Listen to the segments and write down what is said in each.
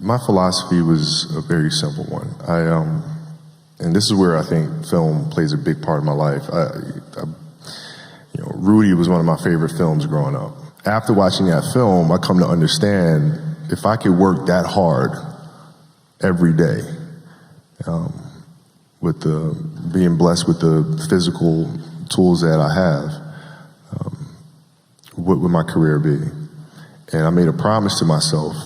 My philosophy was a very simple one. And this is where I think film plays a big part of my life. Rudy was one of my favorite films growing up. After watching that film, I come to understand if I could work that hard every day, with being blessed with the physical tools that I have, what would my career be? And I made a promise to myself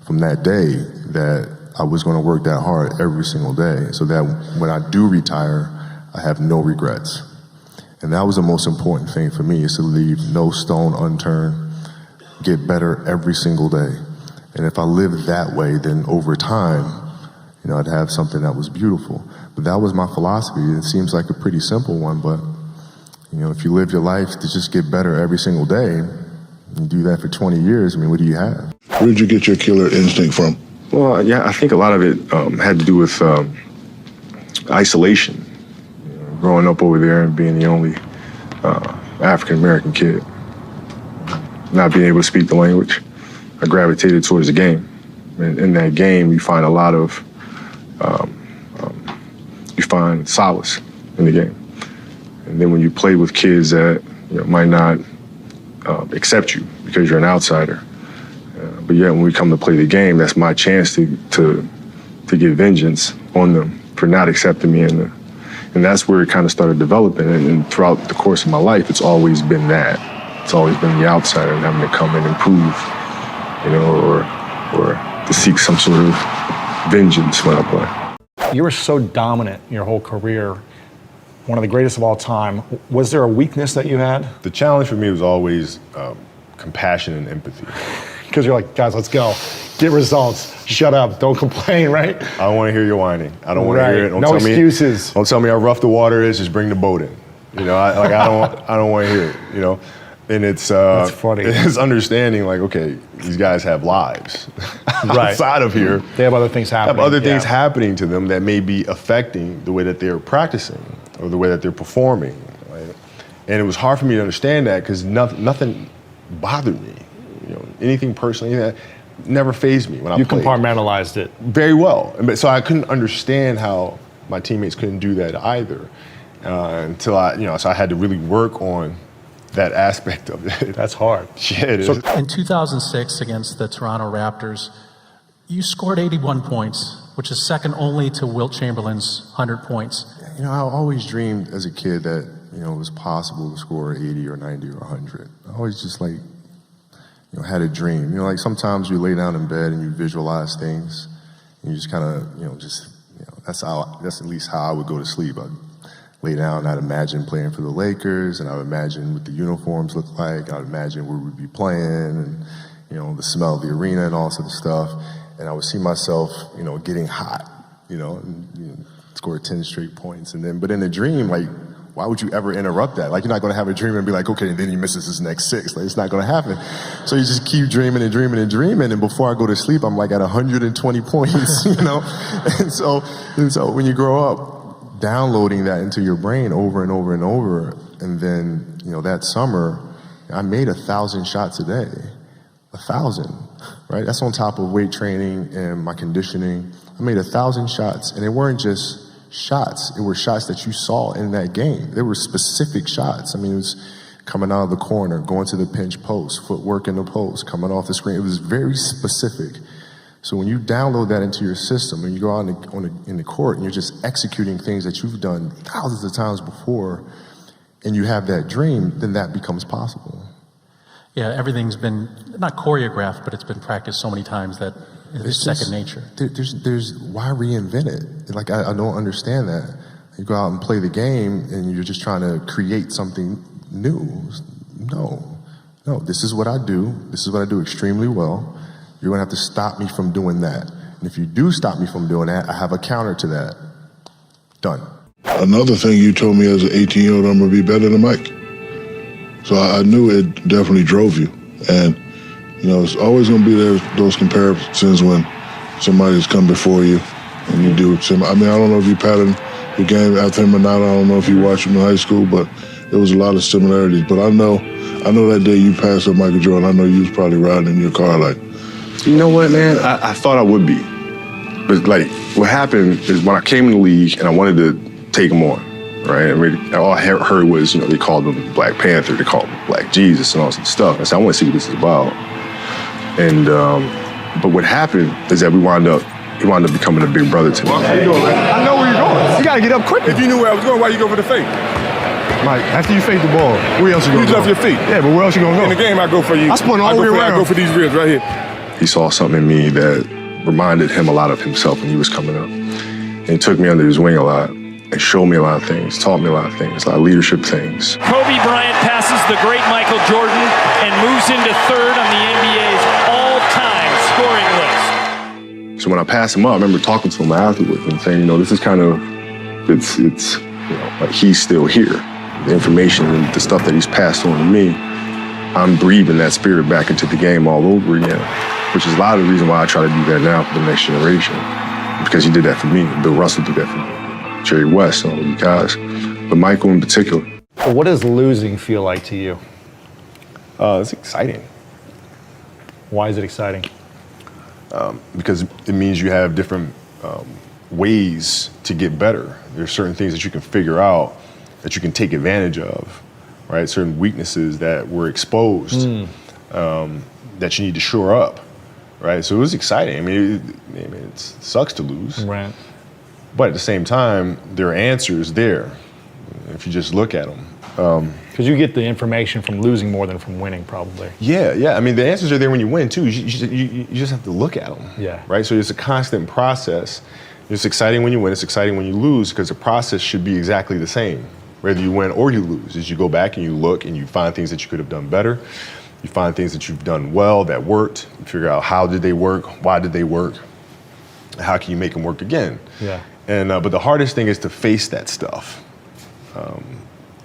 from that day that I was going to work that hard every single day so that when I do retire, I have no regrets. And that was the most important thing for me, is to leave no stone unturned, get better every single day. And if I lived that way, then over time, I'd have something that was beautiful. But that was my philosophy. It seems like a pretty simple one, but if you live your life to just get better every single day, and do that for 20 years, what do you have? Where did you get your killer instinct from? Well, yeah, I think a lot of it had to do with isolation. Growing up over there and being the only African-American kid, not being able to speak the language, I gravitated towards the game. And in that game, you find a lot of, you find solace in the game. And then when you play with kids that might not accept you because you're an outsider, but yet when we come to play the game, that's my chance to get vengeance on them for not accepting me. And that's where it kind of started developing. And throughout the course of my life, it's always been that. It's always been the outsider and having to come in and prove, or to seek some sort of vengeance when I play. You were so dominant in your whole career, one of the greatest of all time. Was there a weakness that you had? The challenge for me was always compassion and empathy. Because you're like, guys, let's go. Get results. Shut up. Don't complain, right? I don't want to hear your whining. I don't want to hear it. No excuses. Don't tell me how rough the water is. Just bring the boat in. I don't want to hear it. And it's that's funny. It's understanding okay, these guys have lives outside of here. They have other things happening. Have other things happening to them that may be affecting the way that they're practicing or the way that they're performing. Right? And it was hard for me to understand that because nothing bothered me. Anything personally, that never fazed me when I played. You compartmentalized it. Very well. So I couldn't understand how my teammates couldn't do that either until so I had to really work on that aspect of it. That's hard. Yeah, it is. In 2006 against the Toronto Raptors, you scored 81 points, which is second only to Wilt Chamberlain's 100 points. I always dreamed as a kid that, it was possible to score 80 or 90 or 100. I always just had a dream. Sometimes you lay down in bed and you visualize things and you just kind of, that's at least how I would go to sleep. I'd lay down and I'd imagine playing for the Lakers and I would imagine what the uniforms look like. I'd imagine where we'd be playing and, the smell of the arena and all sort of stuff. And I would see myself, getting hot, and score 10 straight points. But in a dream, why would you ever interrupt that? You're not going to have a dream and be like, okay, and then he misses his next 6. It's not going to happen. So you just keep dreaming and dreaming and dreaming. And before I go to sleep, I'm at 120 points, And so when you grow up, downloading that into your brain over and over and over. And then, that summer, I made 1,000 shots a day. 1,000, right? That's on top of weight training and my conditioning. I made 1,000 shots, and they weren't just shots. It were shots that you saw in that game. There were specific shots. It was coming out of the corner, going to the pinch post, footwork in the post, coming off the screen. It was very specific. So when you download that into your system and you go out in the court and you're just executing things that you've done thousands of times before and you have that dream, then that becomes possible. Yeah, everything's been, not choreographed, but it's been practiced so many times that it's second nature. There's why reinvent it? I don't understand that. You go out and play the game and you're just trying to create something new. No, this is what I do. This is what I do extremely well. You're gonna have to stop me from doing that. And if you do stop me from doing that, I have a counter to that. Done. Another thing you told me as an 18-year-old, I'm gonna be better than Mike. So I knew it definitely drove you. And it's always gonna be those comparisons when somebody's come before you and you do some. I don't know if you patterned your game after him or not. I don't know if you watched him in high school, but there was a lot of similarities. But I know that day you passed up Michael Jordan, I know you was probably riding in your car You know what, man? I thought I would be. But, like, what happened is when I came in the league and I wanted to take him on, right? I mean, all I heard was, they called him Black Panther, they called him Black Jesus and all this stuff. I said, I want to see what this is about. And, but what happened is that he wound up becoming a big brother to me. I know where you're going. You got to get up quick. If you knew where I was going, why you go for the fake? Mike, after you fake the ball, where else you going to go? You left your feet. Yeah, but where else you going to go? In the game, I go for you. I spun all the way around. I go for these ribs right here. He saw something in me that reminded him a lot of himself when he was coming up. And he took me under his wing a lot and showed me a lot of things, taught me a lot of things, a lot of leadership things. Kobe Bryant passes the great Michael Jordan and moves into third on the NBA's all-time scoring list. So when I passed him up, I remember talking to him afterwards and saying, this is kind of, it's like he's still here. The information and the stuff that he's passed on to me, I'm breathing that spirit back into the game all over again, which is a lot of the reason why I try to do that now for the next generation, because he did that for me. Bill Russell did that for me, Jerry West, and all these guys, but Michael in particular. What does losing feel like to you? It's exciting. Why is it exciting? Because it means you have different ways to get better. There's certain things that you can figure out that you can take advantage of, right? Certain weaknesses that were exposed that you need to shore up, right? So it was exciting. I mean, it sucks to lose. Right. But at the same time, there are answers there if you just look at them. Because you get the information from losing more than from winning, probably. Yeah. I mean, the answers are there when you win, too. You just have to look at them. Yeah. Right? So it's a constant process. It's exciting when you win. It's exciting when you lose, because the process should be exactly the same, whether you win or you lose. As you go back and you look and you find things that you could have done better. You find things that you've done well that worked. You figure out how did they work, why did they work, how can you make them work again? Yeah. And but the hardest thing is to face that stuff.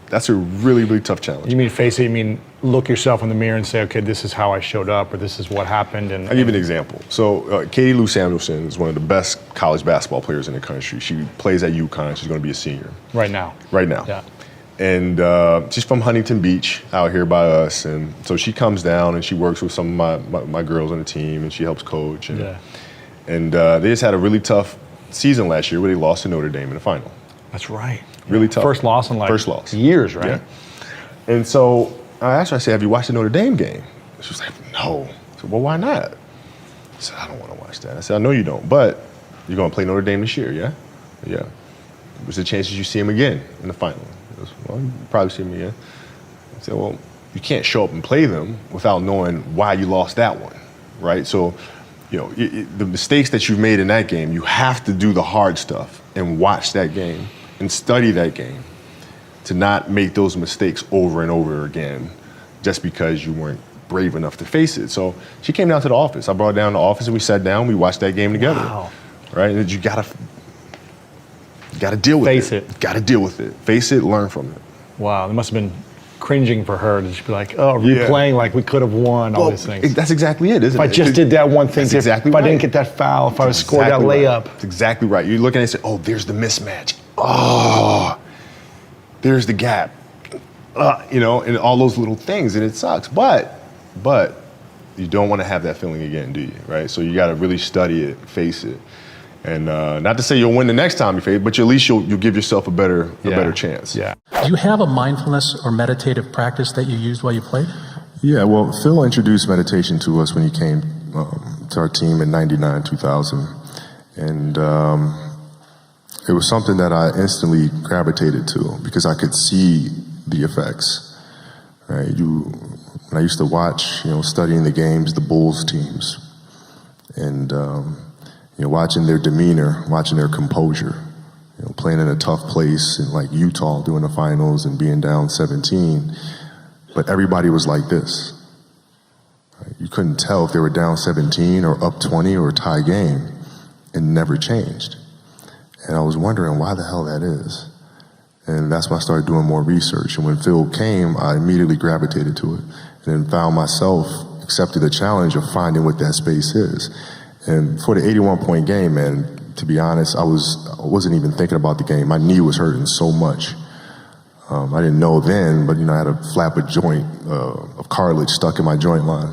That's a really, really tough challenge. You mean face it, you mean look yourself in the mirror and say, okay, this is how I showed up, or this is what happened. And I'll give you an example. So Katie Lou Samuelson is one of the best college basketball players in the country. She plays at UConn. She's going to be a senior. Right now. Yeah. And she's from Huntington Beach, out here by us. And so she comes down and she works with some of my girls on the team, and she helps coach. And they just had a really tough season last year where they lost to Notre Dame in the final. That's right. Really tough. First loss in years, right? Yeah. And so I asked her, I said, have you watched the Notre Dame game? She was like, no. I said, well, why not? I said, I don't want to watch that. I said, I know you don't, but you're going to play Notre Dame this year, yeah? Yeah. What's the chances you see him again in the final? He goes, well, you probably see him again. I said, well, you can't show up and play them without knowing why you lost that one, right? So, the mistakes that you've made in that game, you have to do the hard stuff and watch that game and study that game to not make those mistakes over and over again just because you weren't brave enough to face it. So she came down to the office. I brought her down to the office and we sat down, we watched that game together. Wow. Right? And you gotta deal with Face it. Gotta deal with it. Face it, learn from it. Wow, it must have been cringing for her to just be like, oh, replaying like we could have won, all these things. That's exactly it, isn't it? If I just did that one thing, exactly if I didn't get that foul, if I was scored that layup. That's exactly right. You're looking at it and say, oh, there's the mismatch. Oh, there's the gap. And all those little things, and it sucks. But you don't want to have that feeling again, do you? Right? So you got to really study it, face it, and not to say you'll win the next time you face it, but at least you'll give yourself a better chance. Yeah. Do you have a mindfulness or meditative practice that you used while you played? Yeah, well, Phil introduced meditation to us when he came to our team in '99, 2000. And it was something that I instantly gravitated to because I could see the effects. Right? When I used to watch, studying the games, the Bulls teams, and watching their demeanor, watching their composure, playing in a tough place in like Utah doing the finals and being down 17, but everybody was like this. Right? You couldn't tell if they were down 17 or up 20 or a tie game. It never changed. And I was wondering why the hell that is. And that's when I started doing more research. And when Phil came, I immediately gravitated to it and then found myself accepting the challenge of finding what that space is. And for the 81-point game, man, to be honest, I wasn't even thinking about the game. My knee was hurting so much. I didn't know then, but I had a flap of joint of cartilage stuck in my joint line.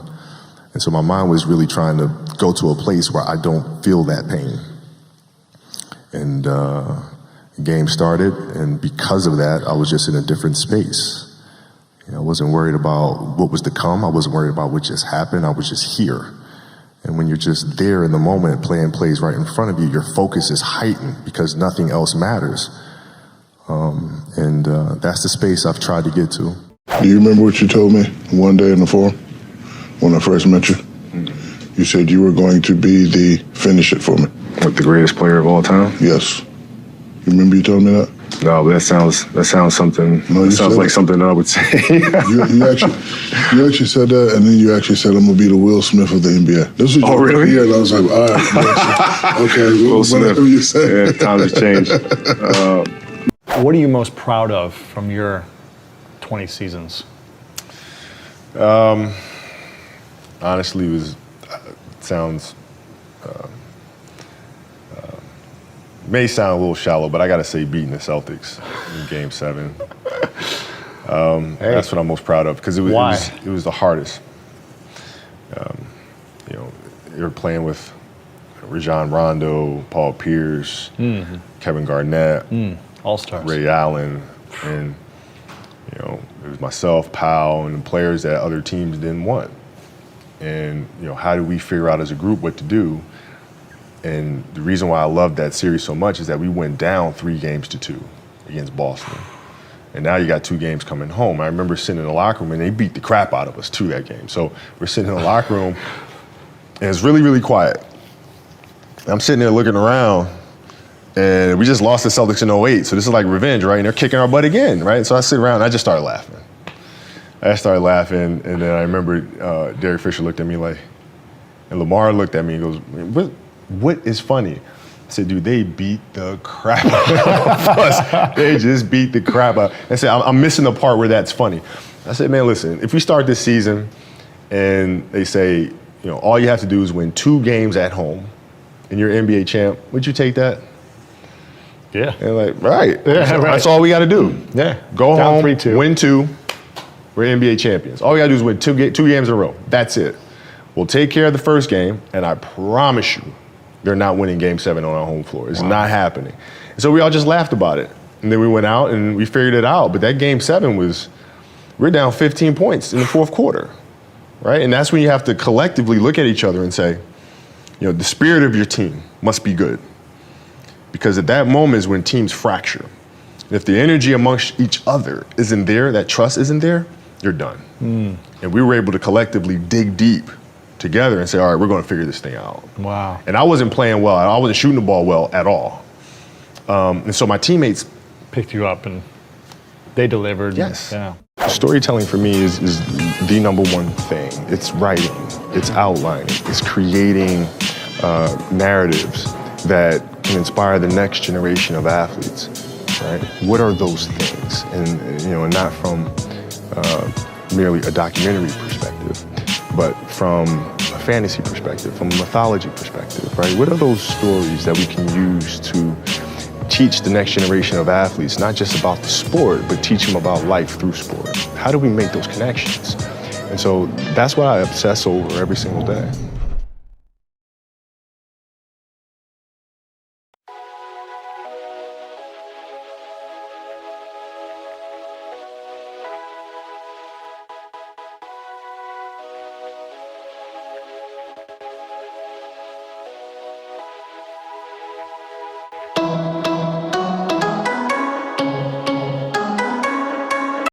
And so my mind was really trying to go to a place where I don't feel that pain. And the game started, and because of that, I was just in a different space. I wasn't worried about what was to come. I wasn't worried about what just happened. I was just here. And when you're just there in the moment, playing plays right in front of you, your focus is heightened because nothing else matters. And that's the space I've tried to get to. Do you remember what you told me one day in the forum when I first met you? You said you were going to be the finish it for me. What, the greatest player of all time? Yes. You remember you told me that? No, but that sounds something. No, that sounds like something that I would say. you actually said that, and then you actually said, "I'm gonna be the Will Smith of the NBA." This was your really? Yeah, and I was like, "All right, okay." Will Smith. You said. Yeah, times have changed. What are you most proud of from your 20 seasons? Honestly, it sounds may sound a little shallow, but I got to say beating the Celtics in Game 7. That's what I'm most proud of because it was the hardest. You were playing with Rajon Rondo, Paul Pierce, Kevin Garnett, All-stars. Ray Allen, and it was myself, Powell, and the players that other teams didn't want. And how do we figure out as a group what to do? And the reason why I loved that series so much is that we went down 3-2 against Boston. And now you got 2 games coming home. I remember sitting in the locker room, and they beat the crap out of us too that game. So we're sitting in the locker room, and it's really, really quiet. I'm sitting there looking around, and we just lost the Celtics in 08, so this is like revenge, right? And they're kicking our butt again, right? So I sit around, and I just started laughing. And then I remember Derek Fisher looked at me like, and Lamar looked at me and goes, what is funny? I said, dude, they beat the crap out of us. They just beat the crap out. I said, I'm missing the part where that's funny. I said, man, listen, if we start this season and they say, all you have to do is win 2 games at home and you're NBA champ, would you take that? Yeah. And like, right. Yeah, right. That's all we got to do. Yeah. Go Down home, 3-2. win 2. We're NBA champions. All we got to do is win 2 games in a row. That's it. We'll take care of the first game, and I promise you, they're not winning Game 7 on our home floor. It's not happening. And so we all just laughed about it. And then we went out and we figured it out. But that Game 7 we're down 15 points in the fourth quarter, right? And that's when you have to collectively look at each other and say, the spirit of your team must be good. Because at that moment is when teams fracture. And if the energy amongst each other isn't there, that trust isn't there, you're done. And we were able to collectively dig deep together and say, all right, we're going to figure this thing out. Wow. And I wasn't playing well. I wasn't shooting the ball well at all. And so my teammates Picked you up and they delivered. Yes. Yeah. Storytelling for me is the number one thing. It's writing, it's outlining, it's creating narratives that can inspire the next generation of athletes, right? What are those things? And not from merely a documentary perspective, but from a fantasy perspective, from a mythology perspective, right? What are those stories that we can use to teach the next generation of athletes, not just about the sport, but teach them about life through sport? How do we make those connections? And so that's what I obsess over every single day.